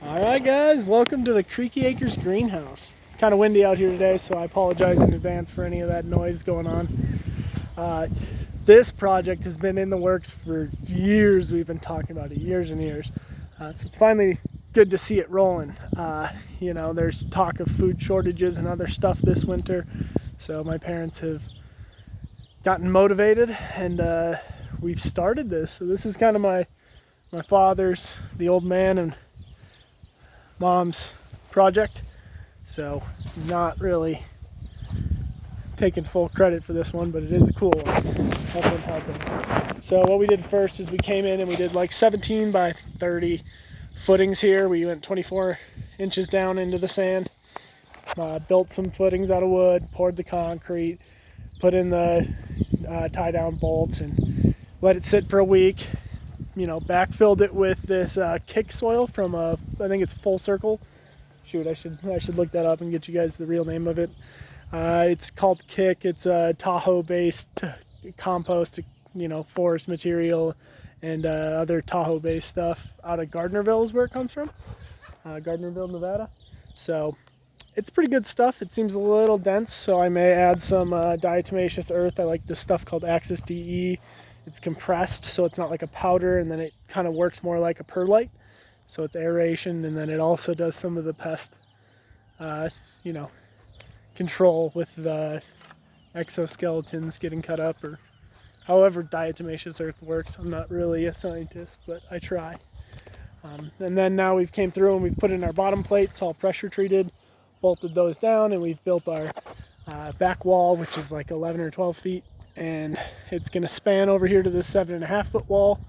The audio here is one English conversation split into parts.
Alright guys, welcome to the Creaky Acres greenhouse. It's kind of windy out here today, so I apologize in advance for any of that noise going on. This project has been in the works for years. We've been talking about it years and years. So it's finally good to see it rolling. There's talk of food shortages and other stuff this winter, so my parents have gotten motivated and we've started this. So this is kind of my father's, the old man, and Mom's project, so not really taking full credit for this one, but it is a cool one. Helping. So what we did first is we came in and we did like 17 by 30 footings here. We went 24 inches down into the sand, built some footings out of wood, poured the concrete, put in the tie down bolts, and let it sit for a week. Backfilled it with this kick soil from I think it's Full Circle. Shoot, I should look that up and get you guys the real name of it. It's called Kick. It's a Tahoe-based compost, forest material, and other Tahoe-based stuff out of Gardnerville is where it comes from. Gardnerville, Nevada. So it's pretty good stuff. It seems a little dense, so I may add some diatomaceous earth. I like this stuff called Axis DE. It's compressed, so it's not like a powder, and then it kind of works more like a perlite. So it's aeration, and then it also does some of the pest, control with the exoskeletons getting cut up, or however diatomaceous earth works. I'm not really a scientist, but I try. And then now we've came through and we've put in our bottom plates, all pressure treated, bolted those down, and we've built our back wall, which is like 11 or 12 feet. And it's going to span over here to this 7.5 foot wall,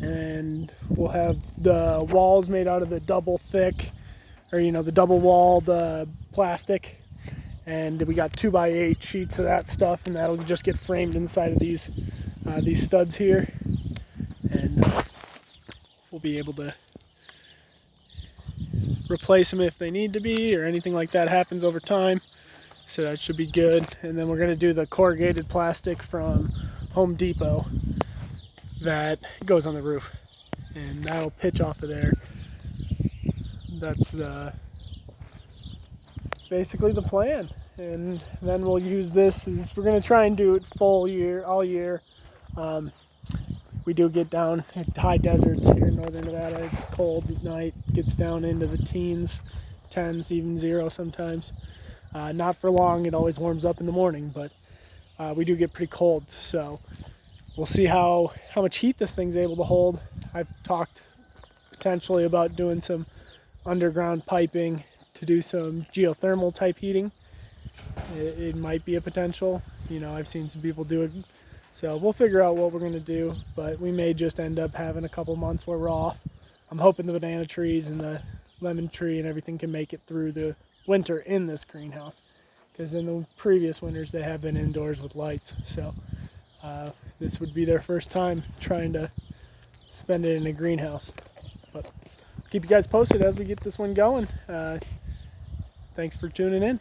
and we'll have the walls made out of the double thick, or the double walled plastic, and we got 2x8 sheets of that stuff, and that'll just get framed inside of these studs here, and we'll be able to replace them if they need to be, or anything like that happens over time. So that should be good. And then we're going to do the corrugated plastic from Home Depot that goes on the roof, and that'll pitch off of there. That's basically the plan. And then we'll use this we're going to try and do it all year. We do get down at high deserts here in northern Nevada. It's cold at night, gets down into the teens, 10s, even 0 sometimes. Not for long. It always warms up in the morning, but we do get pretty cold, so we'll see how much heat this thing's able to hold. I've talked potentially about doing some underground piping to do some geothermal type heating. It might be a potential. I've seen some people do it, so we'll figure out what we're going to do, but we may just end up having a couple months where we're off. I'm hoping the banana trees and the lemon tree and everything can make it through the winter in this greenhouse, because in the previous winters they have been indoors with lights, so this would be their first time trying to spend it in a greenhouse. But I'll keep you guys posted as we get this one going. Thanks for tuning in.